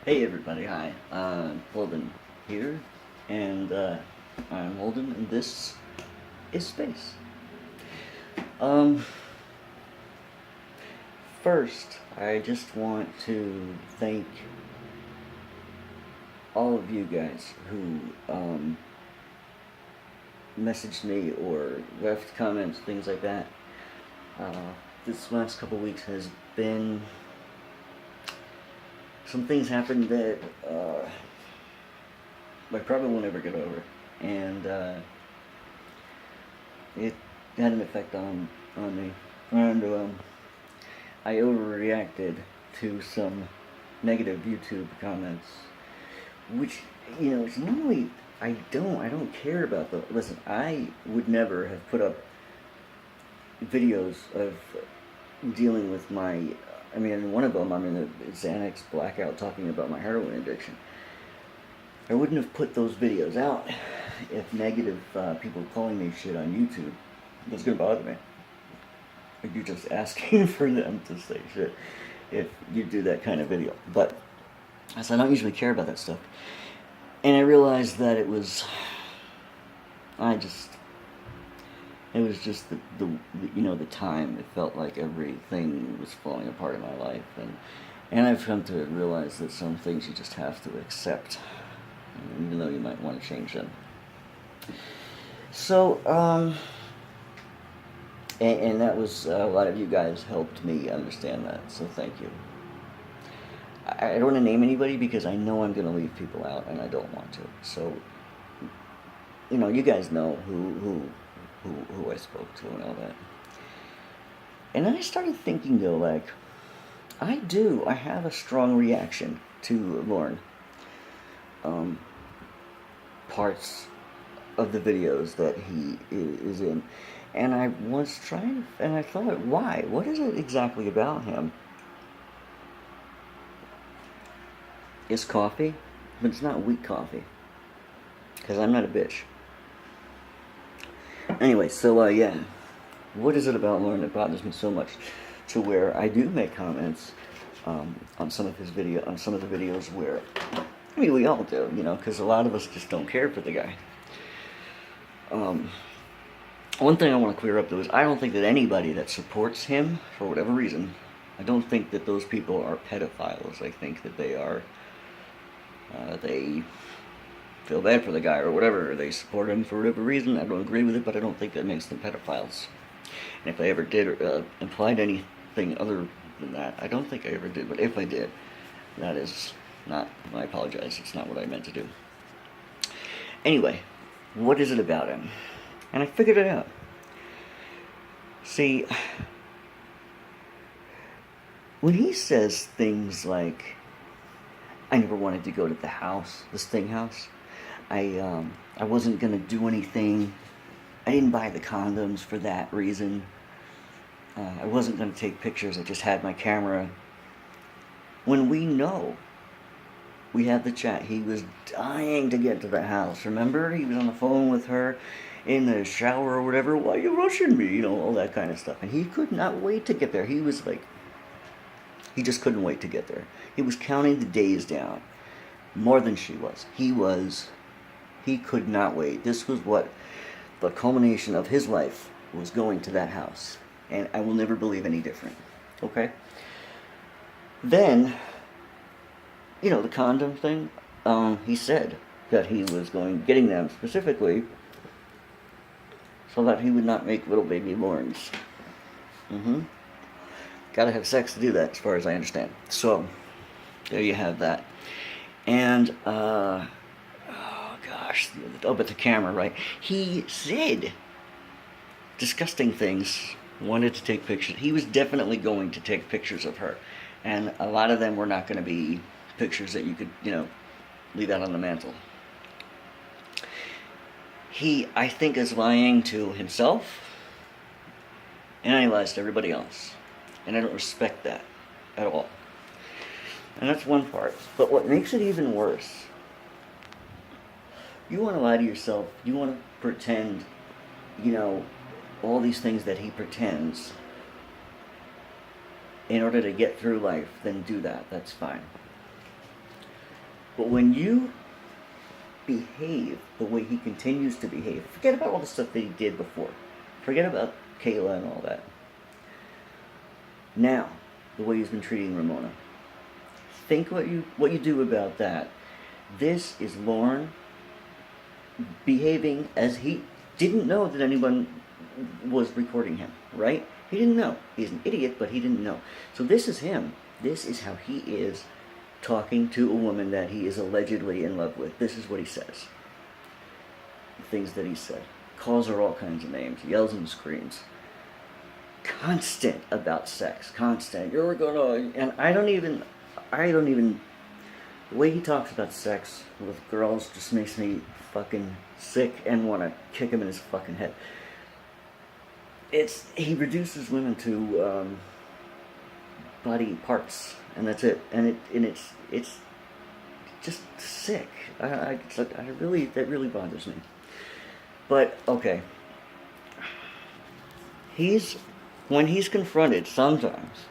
Hey everybody, hi. Holden here, and I'm Holden, and this is Space. Um, First, I just want to thank all of you guys who messaged me or left comments, things like that. This last couple weeks has been some things happened that I probably won't ever get over, and it had an effect on me, and I overreacted to some negative YouTube comments, which it's normally I don't care about the. Listen, I would never have put up videos of dealing with my. I mean, one of them I'm in a Xanax blackout talking about my heroin addiction. I wouldn't have put those videos out if negative people calling me shit on YouTube was gonna bother me. Like you're just asking for them to say shit if you do that kind of video. But as I don't usually care about that stuff, and I realized that I just, it was just the time. It felt like everything was falling apart in my life, and I've come to realize that some things you just have to accept, even though you might want to change them. So, and that was a lot of you guys helped me understand that. So thank you. I don't want to name anybody because I know I'm going to leave people out, and I don't want to. So, you guys know who I spoke to and all that. And then I started thinking though, like, I have a strong reaction to Lorne. Parts of the videos that he is in. And I was trying, and I thought, why? What is it exactly about him? It's coffee, but it's not weak coffee. Because I'm not a bitch. Anyway, so yeah. What is it about Lorne that bothers me so much to where I do make comments on some of his on some of the videos where, I mean, we all do, because a lot of us just don't care for the guy. One thing I want to clear up though is I don't think that anybody that supports him for whatever reason, I don't think that those people are pedophiles. I think that they feel bad for the guy or whatever. They support him for whatever reason. I don't agree with it, but I don't think that makes them pedophiles. And if I ever did implied anything other than that, I don't think I ever did. But if I did, that is not. I apologize. It's not what I meant to do. Anyway, what is it about him? And I figured it out. See, when he says things like, I never wanted to go to the house, this thing house. I wasn't going to do anything. I didn't buy the condoms for that reason. I wasn't going to take pictures. I just had my camera. When we know, we had the chat. He was dying to get to the house. Remember? He was on the phone with her in the shower or whatever. Why are you rushing me? All that kind of stuff. And he could not wait to get there. He was like, he just couldn't wait to get there. He was counting the days down more than she was. He could not wait. This was what the culmination of his life was, going to that house. And I will never believe any different. Okay? Then, the condom thing, he said that he was getting them specifically so that he would not make little baby Lornes. Gotta have sex to do that, as far as I understand. So, there you have that. And, oh but the camera, right? He said disgusting things, wanted to take pictures. He was definitely going to take pictures of her. And a lot of them were not going to be pictures that you could, leave out on the mantle. He, I think, is lying to himself, and he lies to everybody else. And I don't respect that at all. And that's one part. But what makes it even worse, you want to lie to yourself, you want to pretend, all these things that he pretends in order to get through life, then do that. That's fine. But when you behave the way he continues to behave, forget about all the stuff that he did before. Forget about Kayla and all that. Now, the way he's been treating Ramona. Think what you do about that. This is Lorne behaving as he didn't know that anyone was recording him, right? He didn't know. He's an idiot, but he didn't know. So this is him. This is how he is talking to a woman that he is allegedly in love with. This is what he says. The things that he said. Calls her all kinds of names. Yells and screams. Constant about sex. Constant. You're gonna... And I don't even... The way he talks about sex with girls just makes me fucking sick and want to kick him in his fucking head. He reduces women to body parts, and that's it. And it's just sick. That really bothers me. But okay, when he's confronted sometimes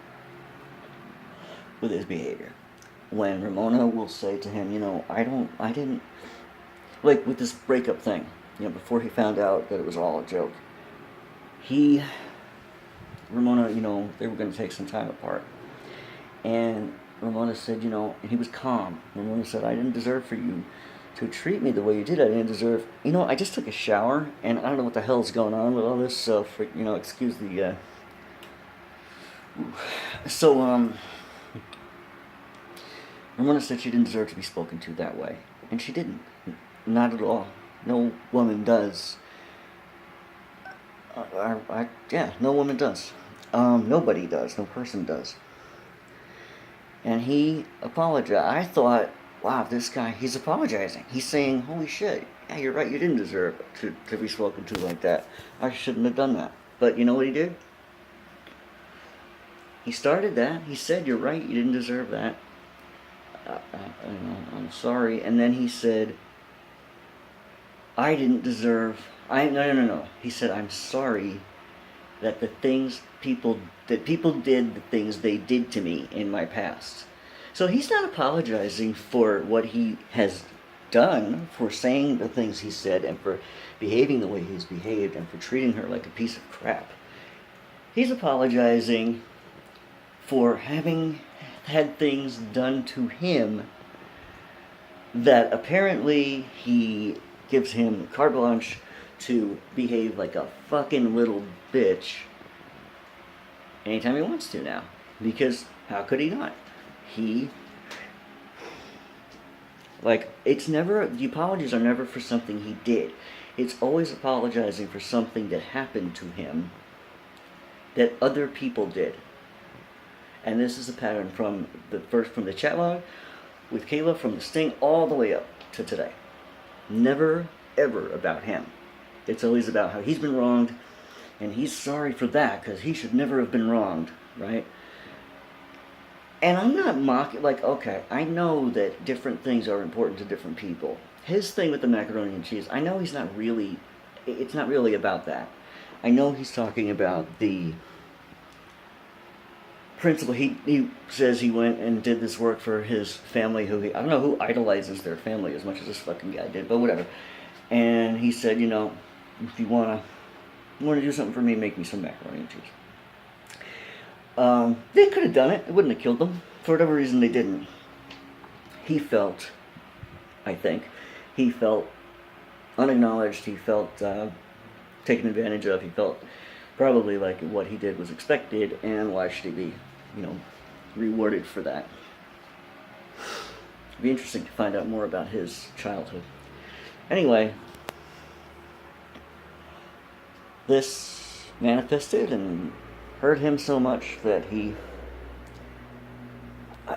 with his behavior, when Ramona will say to him, I didn't, like with this breakup thing, before he found out that it was all a joke, Ramona, they were going to take some time apart, and Ramona said, and he was calm. Ramona said, I didn't deserve for you to treat me the way you did. I didn't deserve, I just took a shower, and I don't know what the hell's going on with all this, so, excuse the, Ramona said she didn't deserve to be spoken to that way. And she didn't. Not at all. No woman does. No woman does. Nobody does. No person does. And he apologized. I thought, wow, this guy, he's apologizing. He's saying, holy shit, yeah, you're right, you didn't deserve to be spoken to like that. I shouldn't have done that. But you know what he did? He started that. He said, you're right, you didn't deserve that. I'm sorry. And then he said, I didn't deserve... No. He said, I'm sorry that people did the things they did to me in my past. So he's not apologizing for what he has done, for saying the things he said, and for behaving the way he's behaved, and for treating her like a piece of crap. He's apologizing for having had things done to him that apparently he gives him carte blanche to behave like a fucking little bitch anytime he wants to now. Because how could he not? The apologies are never for something he did. It's always apologizing for something that happened to him that other people did. And this is a pattern from the chat log with Kayla, from the sting all the way up to today. Never, ever about him. It's always about how he's been wronged, and he's sorry for that, because he should never have been wronged, right? And I'm not mocking, okay, I know that different things are important to different people. His thing with the macaroni and cheese, I know it's not really about that. I know he's talking about the principle. He says he went and did this work for his family, I don't know who idolizes their family as much as this fucking guy did, but whatever. And he said, if you want to do something for me, make me some macaroni and cheese. They could have done it. It wouldn't have killed them. For whatever reason, they didn't. He felt unacknowledged. He felt taken advantage of. He felt probably like what he did was expected, and why should he be, rewarded for that? It'd be interesting to find out more about his childhood. Anyway, this manifested and hurt him so much that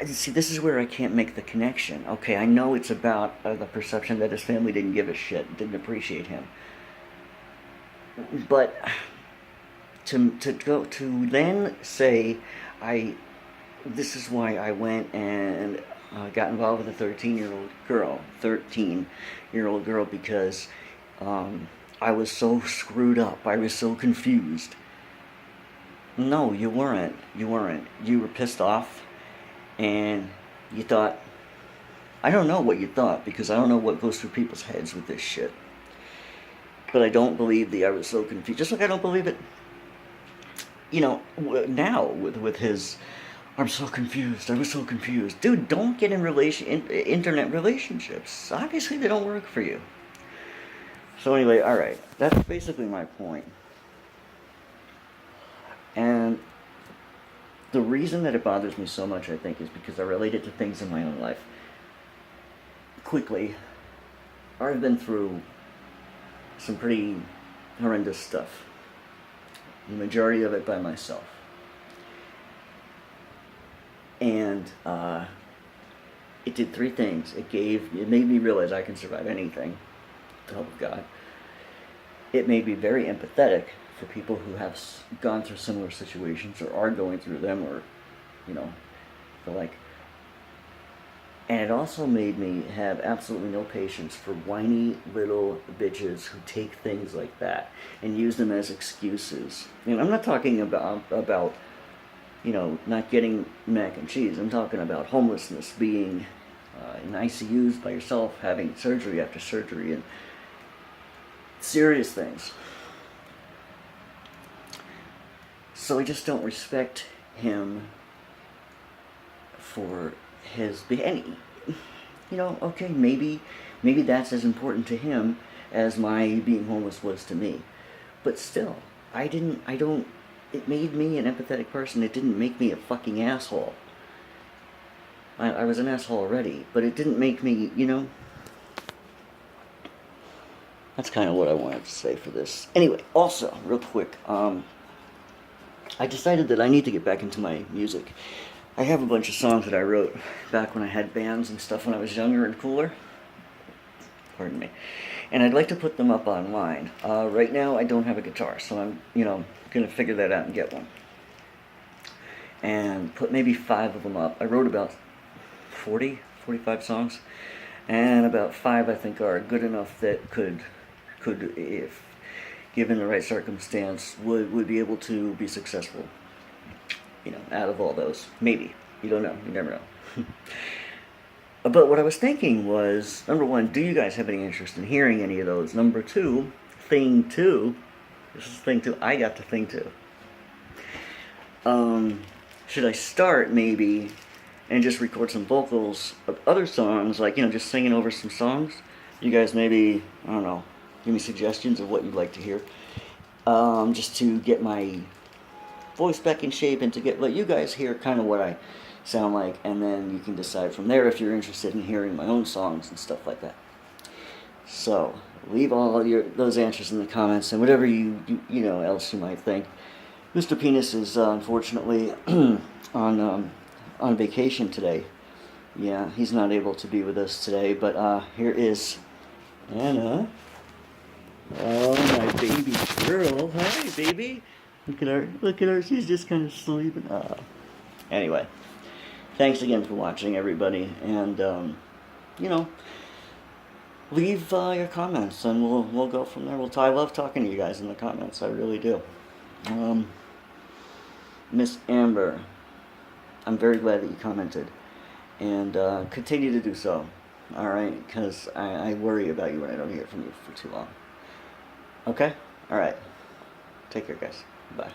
see, this is where I can't make the connection. Okay, I know it's about the perception that his family didn't give a shit, didn't appreciate him. But to then say, this is why I went and got involved with a 13-year-old girl, because I was so screwed up. I was so confused. No, you weren't. You were pissed off, and you thought, I don't know what you thought, because I don't know what goes through people's heads with this shit. But I don't believe the "I was so confused." Just like I don't believe it, now with his "I'm so confused, I was so confused." Dude, don't get in internet relationships. Obviously, they don't work for you. So anyway, all right, that's basically my point. And the reason that it bothers me so much, I think, is because I relate it to things in my own life. Quickly, I've been through some pretty horrendous stuff. The majority of it by myself. And it did three things. It made me realize I can survive anything, with the help of God. It made me very empathetic for people who have gone through similar situations, or are going through them, or, feel like. And it also made me have absolutely no patience for whiny little bitches who take things like that and use them as excuses. And I'm not talking about not getting mac and cheese. I'm talking about homelessness, being in ICUs by yourself, having surgery after surgery, and serious things. So I just don't respect him for his behavior. Okay, maybe that's as important to him as my being homeless was to me. But still, it made me an empathetic person. It didn't make me a fucking asshole. I was an asshole already, but it didn't make me, That's kind of what I wanted to say for this. Anyway, also, real quick, I decided that I need to get back into my music. I have a bunch of songs that I wrote back when I had bands and stuff when I was younger and cooler. Pardon me. And I'd like to put them up online. Right now, I don't have a guitar, so I'm, going to figure that out and get one. And put maybe 5 of them up. I wrote about 45 songs, and about 5 I think are good enough that could, if given the right circumstance, would be able to be successful. Out of all those. Maybe. You don't know. You never know. But what I was thinking was, number 1, do you guys have any interest in hearing any of those? Number 2, thing 2, this is thing 2, I got to thing 2. Should I start, maybe, and just record some vocals of other songs, like, just singing over some songs? You guys maybe, I don't know, give me suggestions of what you'd like to hear. Just to get my voice back in shape and to let you guys hear kind of what I sound like, and then you can decide from there if you're interested in hearing my own songs and stuff like that. So leave all those answers in the comments, and whatever you else you might think. Mr. Penis is unfortunately on vacation today. Yeah, he's not able to be with us today, but here is Anna. Oh, my baby girl. Hi, baby. Look at her. She's just kind of sleeping. Anyway, thanks again for watching, everybody. And, leave your comments, and we'll go from there. I love talking to you guys in the comments. I really do. Miss Amber, I'm very glad that you commented. And continue to do so. All right? Because I worry about you when I don't hear from you for too long. Okay? All right. Take care, guys. Bye.